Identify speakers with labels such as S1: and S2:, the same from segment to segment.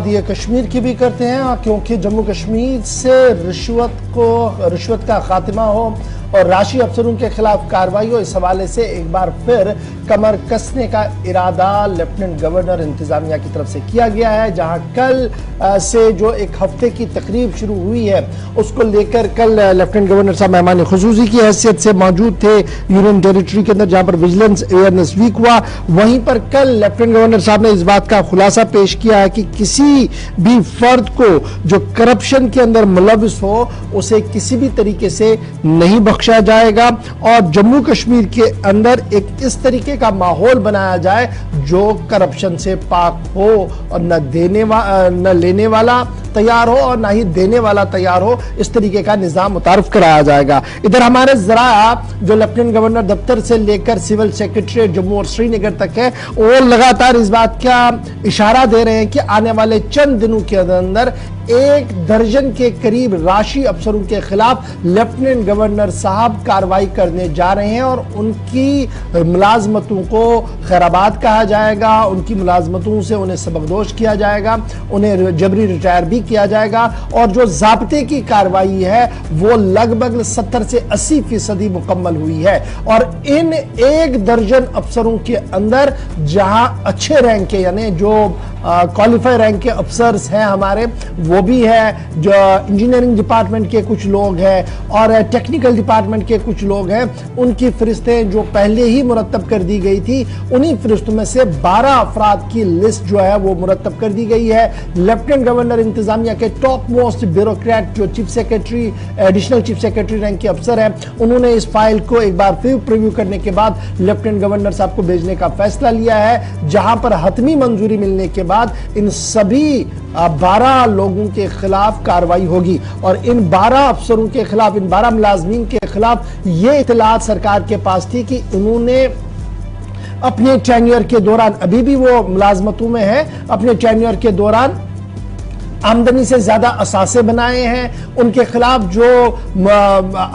S1: ये कश्मीर की भी करते हैं, क्योंकि जम्मू कश्मीर से रिश्वत का खात्मा हो और राशि अफसरों के खिलाफ कार्रवाई हो, इस हवाले से एक बार फिर कमर कसने का इरादा लेफ्टिनेंट गवर्नर इंतजामिया की तरफ से किया गया है। जहां कल से जो एक हफ्ते की तकरीब शुरू हुई है, उसको लेकर कल लेफ्टिनेंट गवर्नर साहब मेहमान खुसूसी की हैसियत से मौजूद थे यूनियन टेरिटरी के अंदर, जहां पर विजिलेंस अवेयरनेस वीक हुआ। वहीं पर कल लेफ्टिनेंट गवर्नर साहब ने इस बात का खुलासा पेश किया है कि किसी भी फर्द को जो करप्शन के अंदर मुलविस हो, उसे किसी भी तरीके से नहीं बख्शा जाएगा और जम्मू कश्मीर के अंदर एक इस तरीके का माहौल बनाया जाए जो करप्शन से पाक हो और न लेने वाला तैयार हो और ना ही देने वाला तैयार हो, इस तरीके का निजाम मुतारफ कराया जाएगा। इधर हमारे जरा जो लेफ्टिनेंट गवर्नर दफ्तर से लेकर सिविल सेक्रेटरी जम्मू और श्रीनगर तक है, वो लगातार इस बात का इशारा दे रहे हैं कि आने वाले चंद दिनों के अंदर 1 दर्जन के करीब राशि अफसरों के खिलाफ लेफ्टिनेंट गवर्नर साहब कार्रवाई करने जा रहे हैं और उनकी मुलाजमतों को खैराबाद कहा जाएगा, उनकी मुलाजमतों से उन्हें सबकदोश किया जाएगा, उन्हें जबरी रिटायर भी किया जाएगा और जो ज़ाब्ते की कार्रवाई है वो लगभग 70 से 80% मुकम्मल हुई है। और इन 1 दर्जन अफसरों के अंदर जहां अच्छे रैंक के यानी जो क्वालिफाई रैंक के अफसर्स हैं हमारे, वो भी है, जो इंजीनियरिंग डिपार्टमेंट के कुछ लोग हैं और टेक्निकल डिपार्टमेंट के कुछ लोग हैं, उनकी फरिश्तें जो पहले ही मुरतब कर दी गई थी, उन्हीं फरिश्तों में से 12 अफराद की लिस्ट जो है वो मुरतब कर दी गई है। लेफ्टिनेंट गवर्नर इंतजामिया के टॉप मोस्ट ब्यूरोक्रेट जो chief secretary, additional chief secretary rank के अफसर हैं, उन्होंने इस फाइल को एक बार फिर प्रीव्यू करने के बाद लेफ्टिनेंट गवर्नर साहब को भेजने का फैसला लिया है, जहां पर हतमी मंजूरी मिलने के बाद इन सभी 12 लोगों के खिलाफ कार्रवाई होगी और इन 12 अफसरों के खिलाफ, इन 12 मुलाजमीन के खिलाफ ये इतलात सरकार के पास थी कि उन्होंने अपने टेन्योर के दौरान, अभी भी वो मुलाजमतों में है, अपने टेन्योर के दौरान आमदनी से ज्यादा असासे बनाए हैं। उनके खिलाफ जो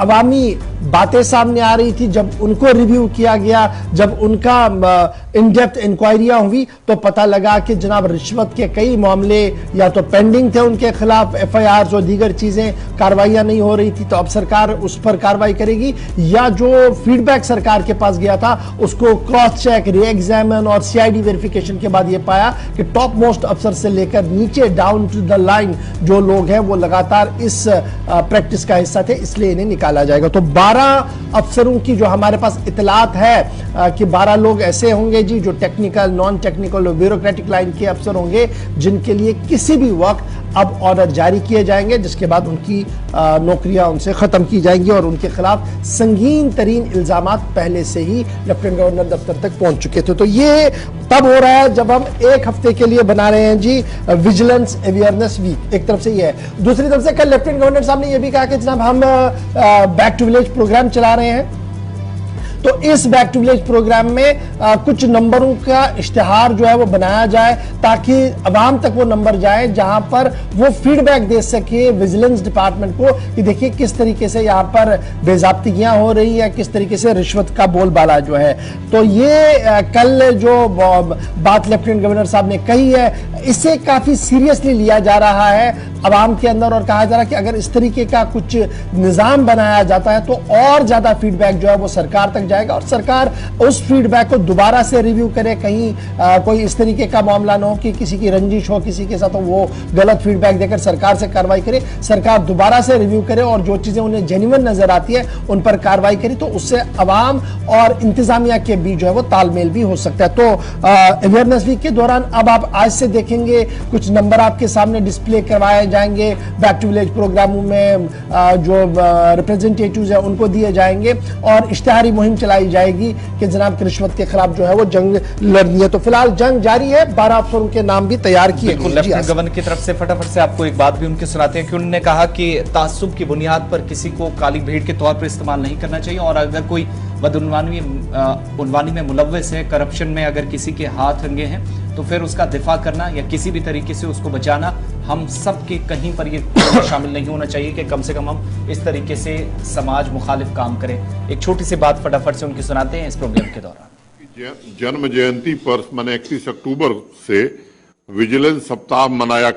S1: अवामी बातें सामने आ रही थी, जब उनको रिव्यू किया गया, जब उनका इन डेप्थ इंक्वायरियां हुई, तो पता लगा कि जनाब रिश्वत के कई मामले या तो पेंडिंग थे उनके खिलाफ, FIR और दीगर चीजें, कार्रवाइयां नहीं हो रही थी। तो अब सरकार उस पर कार्रवाई करेगी या जो फीडबैक सरकार के पास गया था उसको क्रॉस चेक, री एग्जामिन और CID वेरिफिकेशन के बाद यह पाया कि टॉप मोस्ट अफसर से लेकर नीचे डाउन टू द लाइन जो लोग हैं वो लगातार इस प्रैक्टिस का हिस्सा थे, इसलिए इन्हें निकाला जाएगा। तो 12 अफसरों की जो हमारे पास इतलात है कि 12 लोग ऐसे होंगे जी जो टेक्निकल, नॉन टेक्निकल और ब्यूरोक्रेटिक लाइन के अफसर होंगे, जिनके लिए किसी भी वक्त अब ऑर्डर जारी किए जाएंगे, जिसके बाद उनकी नौकरियां उनसे खत्म की जाएंगी और उनके खिलाफ संगीन तरीन इल्जामात पहले से ही लेफ्टिनेंट गवर्नर दफ्तर तक पहुंच चुके थे। तो ये तब हो रहा है जब हम 1 हफ्ते के लिए बना रहे हैं जी विजिलेंस अवेयरनेस वीक। एक तरफ से ये है, दूसरी तरफ से कल लेफ्टिनेंट गवर्नर साहब ने यह भी कहा कि जनाब हम बैक टू विलेज प्रोग्राम चला रहे हैं। तो इस बैक टू विलेज प्रोग्राम में कुछ नंबरों का इश्तिहार जो है वो बनाया जाए ताकि अवाम तक वो नंबर जाए, जहां पर वो फीडबैक दे सके विजिलेंस डिपार्टमेंट को कि देखिए किस तरीके से यहाँ पर बेज़ाब्तियां हो रही है, किस तरीके से रिश्वत का बोलबाला जो है। तो ये कल जो बात लेफ्टिनेंट गवर्नर साहब ने कही है, इसे काफी सीरियसली लिया जा रहा है अवाम के अंदर और कहा जा रहा है कि अगर इस तरीके का कुछ निजाम बनाया जाता है तो और ज्यादा फीडबैक जो है वो सरकार तक जाएगा और सरकार उस फीडबैक को दोबारा से रिव्यू करे। कहीं कोई इस तरीके का मामला ना हो कि किसी की रंजिश हो किसी के साथ, तो वो गलत फीडबैक देकर सरकार से कार्रवाई करे, सरकार दोबारा से रिव्यू करे और जो चीजें उन्हें जेन्युइन नजर आती है उन पर कार्रवाई करे, तो उससे अवाम और इंतजामिया के बीच जो है वो तालमेल भी हो सकता है। तो अवेयरनेस वीक के दौरान अब आप आज से देखेंगे कुछ नंबर आपके सामने डिस्प्ले करवाए जाएंगे, बैक टू विलेज प्रोग्रामों में जो रिप्रेजेंटेटिव्स हैं उनको दिए जाएंगे और इश्तिहारी मुहिम चलाई जाएगी कि जनाब रिश्वत के खिलाफ जो है वो जंग लड़नी है। तो फिलहाल जंग जारी है, 12 अफसरों के नाम भी तैयार किए गए।
S2: लेफ्टिनेंट गवर्नर की तरफ से फटाफट से आपको एक बात भी उनके सुनाते हैं कि उन्होंने कहा कि तासुब की बुनियाद पर किसी को काली भेड़ के तौर पर इस्तेमाल नहीं करना चाहिए और अगर कोई बदउनवानी में मुलव्वस है, करप्शन में अगर किसी के हाथ रंगे हैं तो फिर उसका दिफा करना या किसी भी तरीके से उसको बचाना हम सब के कहीं पर ये शामिल नहीं होना चाहिए कि कम से कम हम इस तरीके से समाज मुखालिफ काम करें। एक छोटी सी बात फटाफट से उनकी सुनाते हैं इस प्रोग्राम के दौरान।
S3: जन्म जयंती पर मैंने 31 अक्टूबर से विजिलेंस सप्ताह मनाया